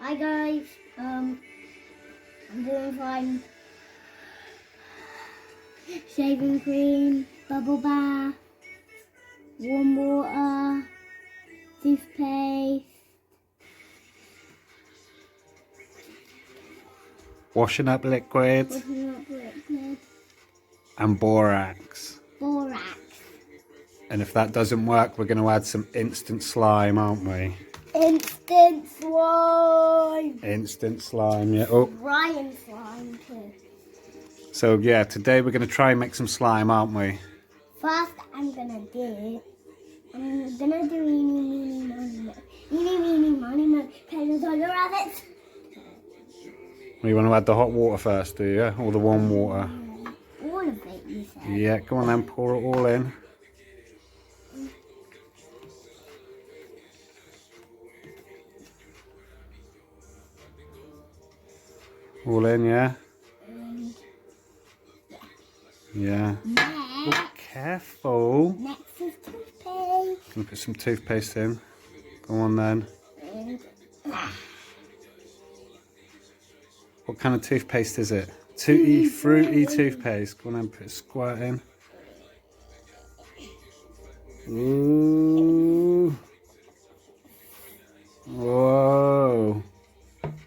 Hi guys, I'm doing fine. Shaving cream, bubble bath, warm water, toothpaste. Washing up liquid. And borax. Borax. And if that doesn't work, we're going to add some instant slime, aren't we? Instant slime. Instant slime, yeah. Oh. Ryan slime too. So yeah, today we're going to try and make some slime, aren't we? First, I'm gonna do eeny, meeny, miny, moe, petals on the rabbits. Well, you want to add the hot water first, do you? Or the warm water? All of it, you said. Yeah, come on then, pour it all in. All in, yeah? Yeah. Oh, careful. Next is toothpaste. Gonna put some toothpaste in. Go on then. What kind of toothpaste is it? Tutti fruity toothpaste. Go on then, put a squirt in. Ooh. Whoa.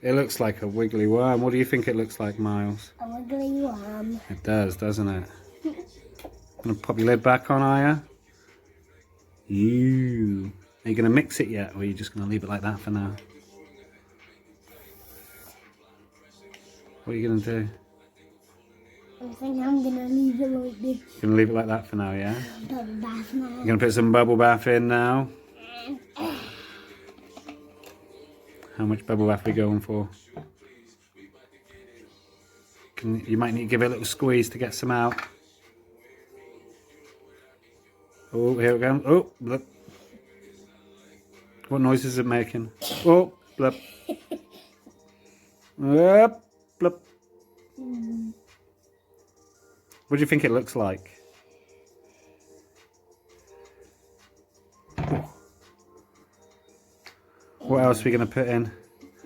It looks like a wiggly worm. What do you think it looks like, Miles? A wiggly worm. It does, doesn't it? Gonna pop your lid back on, are you? Are you gonna mix it yet, or are you just gonna leave it like that for now? What are you gonna do? I think I'm gonna leave it like this. You're gonna leave it like that for now, yeah? Bubble bath now. You're gonna put some bubble bath in now. How much bubble bath are we going for? You might need to give it a little squeeze to get some out. Oh, here we go. Oh, blip. What noise is it making? Oh, blip. Blip, blip. What do you think it looks like? What else are we going to put in?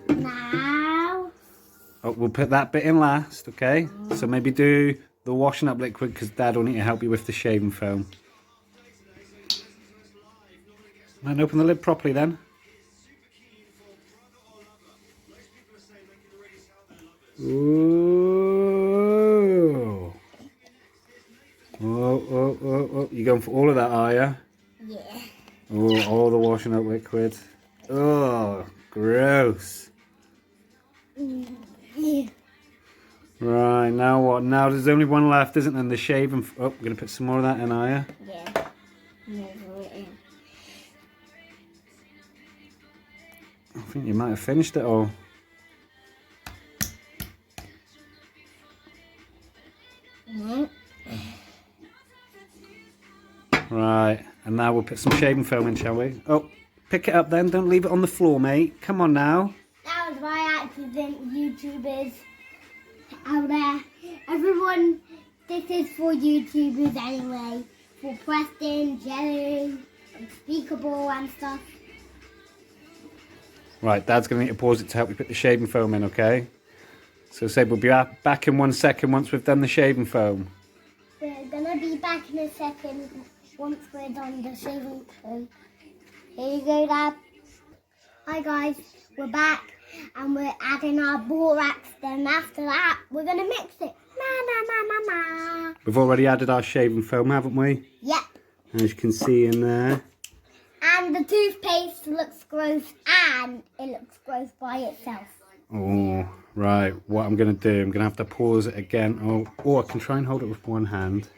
Now. Oh, we'll put that bit in last, okay? So maybe do the washing up liquid because Dad will need to help you with the shaving foam. And open the lid properly then. Ooh. Oh. You're going for all of that, are you? Yeah. Oh, all the washing up liquid. Oh, gross. Yeah. Right, now what? Now there's only one left, isn't there? The shaving. Oh, we're going to put some more of that in, are you? Yeah. I think you might have finished it all. No. Right, and now we'll put some shaving foam in, shall we? Oh, pick it up then. Don't leave it on the floor, mate. Come on now. That was my accident, YouTubers out there. Everyone, this is for YouTubers anyway. For Preston, Jelly, Unspeakable and stuff. Right, Dad's going to need to pause it to help you put the shaving foam in, okay? So say we'll be back in 1 second once we've done the shaving foam. We're gonna be back in a second once we're done the shaving foam. Here you go, Dad. Hi guys, we're back and we're adding our borax. Then after that, we're gonna mix it. Na. We've already added our shaving foam, haven't we? Yep. As you can see in there. And the toothpaste looks gross, and it looks gross by itself. Oh, right. What I'm going to do, I'm going to have to pause it again. Oh, or I can try and hold it with one hand.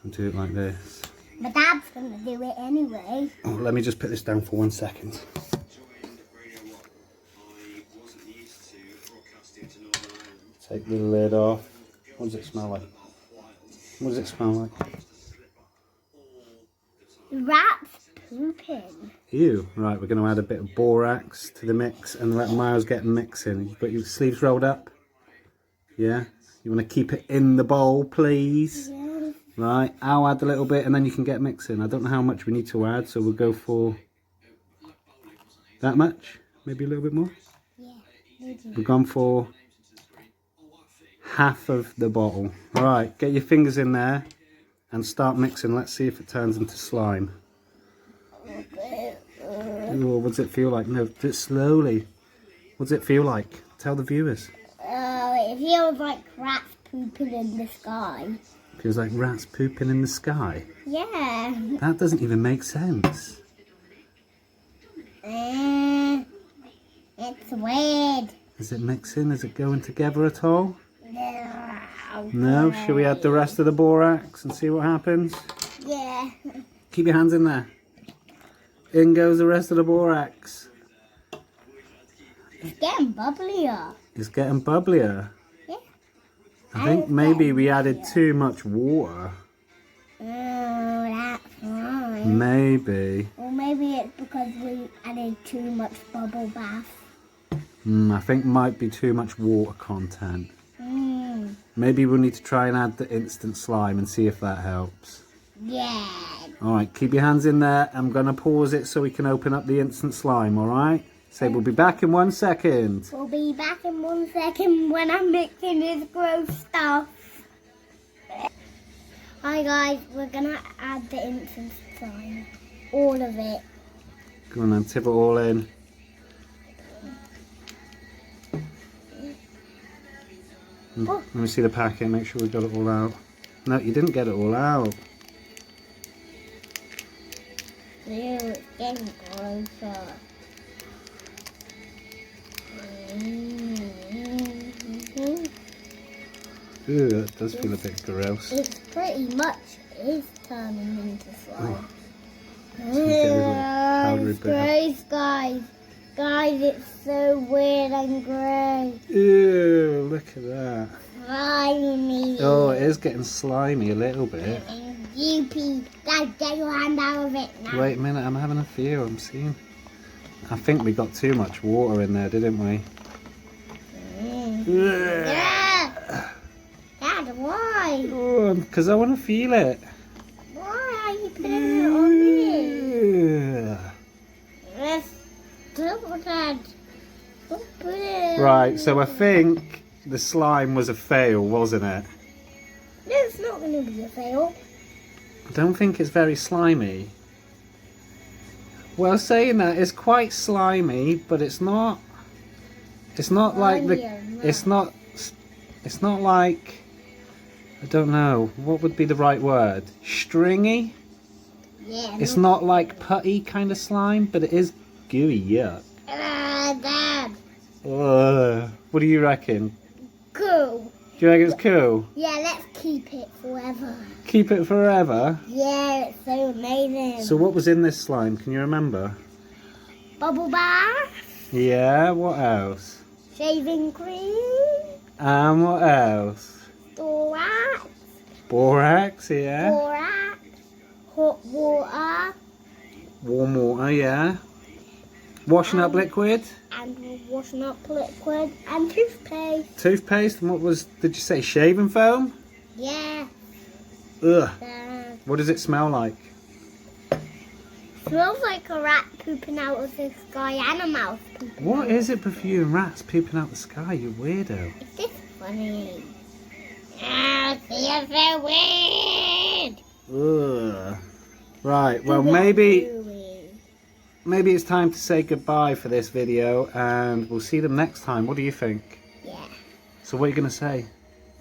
And do it like this. But Dad's gonna do it anyway. Oh, let me just put this down for 1 second. Take the lid off. What does it smell like? What does it smell like? Rat's pooping. Ew. Right, we're going to add a bit of borax to the mix and let Miles get mixing. You've got your sleeves rolled up? Yeah? You want to keep it in the bowl, please? Yeah. Right, I'll add a little bit and then you can get mixing. I don't know how much we need to add, so we'll go for that much. Maybe a little bit more. We've gone for half of the bottle. Alright, get your fingers in there and start mixing. Let's see if it turns into slime. Ooh, what does it feel like? No, do it slowly. What does it feel like? Tell the viewers. It feels like rats pooping in the sky. Feels like rats pooping in the sky? Yeah. That doesn't even make sense. It's weird. Is it mixing? Is it going together at all? No. No? Shall we add the rest of the borax and see what happens? Yeah. Keep your hands in there. In goes the rest of the borax. It's getting bubblier. It's getting bubblier. Yeah. I think maybe we added too much water. Oh, that's fine. Maybe. Or maybe it's because we added too much bubble bath. I think might be too much water content. Maybe we'll need to try and add the instant slime and see if that helps. Yeah. Alright, keep your hands in there. I'm going to pause it so we can open up the instant slime, alright? Say we'll be back in 1 second. We'll be back in 1 second when I'm mixing this gross stuff. Hi guys, we're going to add the instant slime. All of it. Go on then, tip it all in. Let me see the packet, make sure we got it all out. No, you didn't get it all out. Ew, it's getting grosser. Ooh, that does feel a bit gross. It's pretty much is turning into slime. Powdery It's gross, guys. Guys, it's so weird and gross. Ew, look at that. Slimy. Oh, it is getting slimy a little bit. Goopy. Dad, get your hand out of it now. Wait a minute, I'm having a feel, I'm seeing. I think we got too much water in there, didn't we? Yeah. Dad, why? Because I want to feel it. Why are you putting it on me? Yes. Don't, Dad. Don't put it Right, on so I me. think the slime was a fail, wasn't it? No, it's not going to be a fail. I don't think it's very slimy. Well, saying that, it's quite slimy, but it's not. It's not like the. It's not like. I don't know. What would be the right word? Stringy. Yeah. It's not like putty kind of slime, but it is gooey. Yuck. Dad. What do you reckon? Cool. Do you reckon it's cool? Yeah, let's keep it forever. Keep it forever. Yeah, it's so amazing. So what was in this slime? Can you remember? Bubble bath, Yeah. What else? shaving cream, And what else? borax, Borax. Yeah. borax, hot water, Warm water. Yeah. Washing up liquid. and washing up liquid, and toothpaste. Toothpaste. And what was? Did you say shaving foam? Yeah. Ugh. That What does it smell like? smells like a rat pooping out of the sky and a mouse pooping What out. is it with you and rats pooping out the sky? You weirdo. Is this funny? Ah, see, it's so weird. Ugh. Right. Well, maybe it's time to say goodbye for this video, and we'll see them next time. What do you think? Yeah. So what are you gonna say?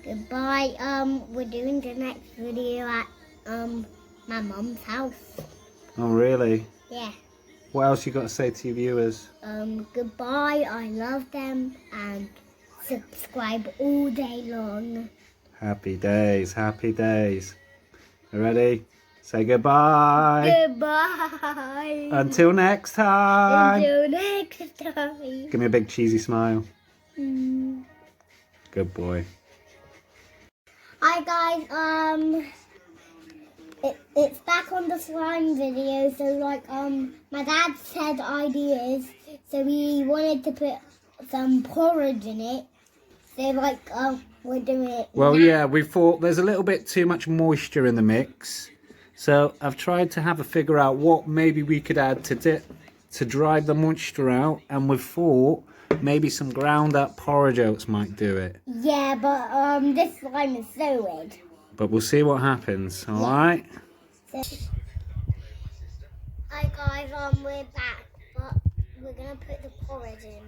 Goodbye. We're doing the next video at my mum's house. Oh, really? Yeah. What else you got to say to your viewers? Goodbye. I love them and subscribe all day long. Happy days. Happy days. You ready? Say goodbye. Goodbye. Until next time. Until next time. Give me a big cheesy smile. Mm. Good boy. Hi guys. It's back on the slime video. So like my dad said ideas. So he wanted to put some porridge in it. So like we're doing it. Well, now. yeah, we thought there's a little bit too much moisture in the mix. So I've tried to have a figure out what maybe we could add to dry the moisture out, and we thought Maybe some ground up porridge oats might do it. Yeah, but this slime is so weird. But we'll see what happens, alright? So, hi guys, we're back, but we're gonna put the porridge in.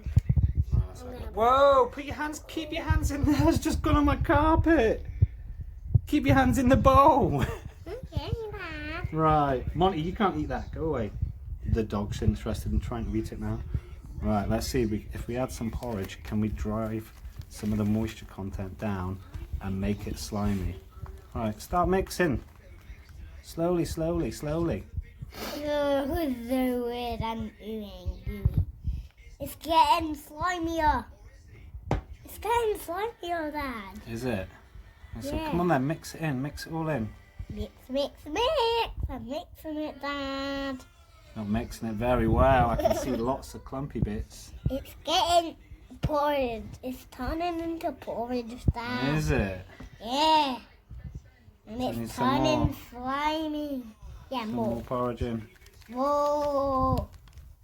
Whoa, keep your hands in there, it's just gone on my carpet. Keep your hands in the bowl. Okay, Dad. Right, Monty, you can't eat that, go away. The dog's interested in trying to eat it now. Right, let's see, if we add some porridge, can we drive some of the moisture content down and make it slimy? Right, start mixing. Slowly, slowly, slowly. Oh, who's so weird and gooey. It's getting slimier. It's getting slimier, Dad. Is it? So Yeah. come on then, mix it in, mix it all in. Mix, mix, mix. I'm mixing it, Dad. Not mixing it very well, I can see lots of clumpy bits. It's getting porridge. It's turning into porridge, Dad. Is it? Yeah. And So need it's some turning more. slimy. Yeah, Some more. more porridge in. More.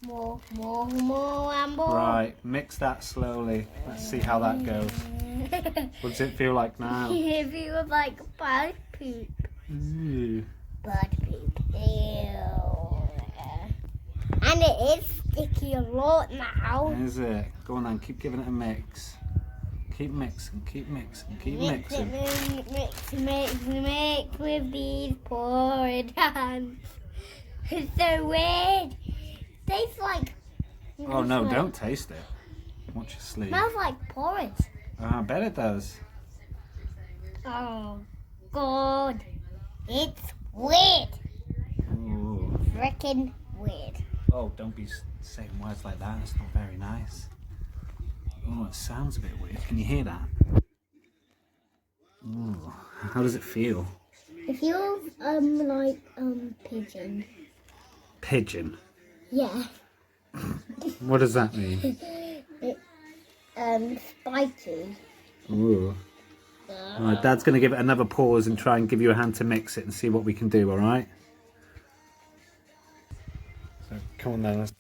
More, more, more, and more. Right, mix that slowly. Let's see how that goes. What does it feel like now? It feels like bird poop. Ooh. Bird poop. Ew. And it is sticky a lot now. Is it? Go on then, keep giving it a mix. Keep mixing, keep mixing, keep mixing. Mix with these porridge hands. It's so weird. Tastes like. Oh no, don't taste it. Watch your sleeve. Smells like porridge. I bet it does. Oh, God. It's weird. Ooh. Frickin' weird. Oh, don't be saying words like that. It's not very nice. Oh, it sounds a bit weird. Can you hear that? Ooh. How does it feel? It feels like pigeon. Pigeon. Yeah. What does that mean? Spiky. Ooh. Alright, Dad's going to give it another pause and try and give you a hand to mix it and see what we can do, alright? So, come on then, let's...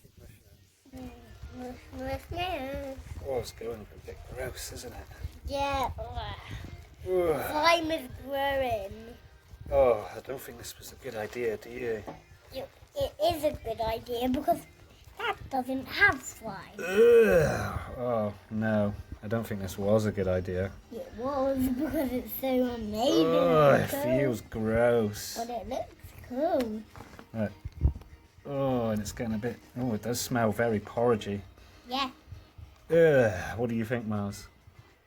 Oh, it's going a bit gross, isn't it? Yeah. Ooh. Slime is growing. Oh, I don't think this was a good idea, do you? It is a good idea because that doesn't have slime. Ugh. Oh, no. I don't think this was a good idea. It was because it's so amazing. Oh, and it cool. feels gross. But it looks cool. Right. Oh, and it's getting a bit... Oh, it does smell very porridgey. Yeah. Ugh. What do you think, Miles?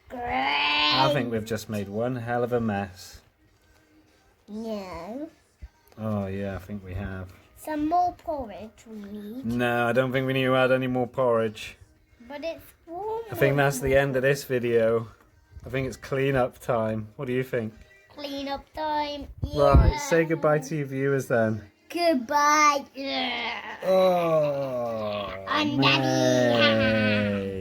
Great. I think we've just made one hell of a mess. No. Oh, yeah, I think we have. Some more porridge we need. No, I don't think we need to add any more porridge. But it's warm. I think that's the end of this video. I think it's clean up time. What do you think? Clean up time. Yeah. Right, say goodbye to your viewers then. Goodbye. Yeah. Oh, And Daddy. May.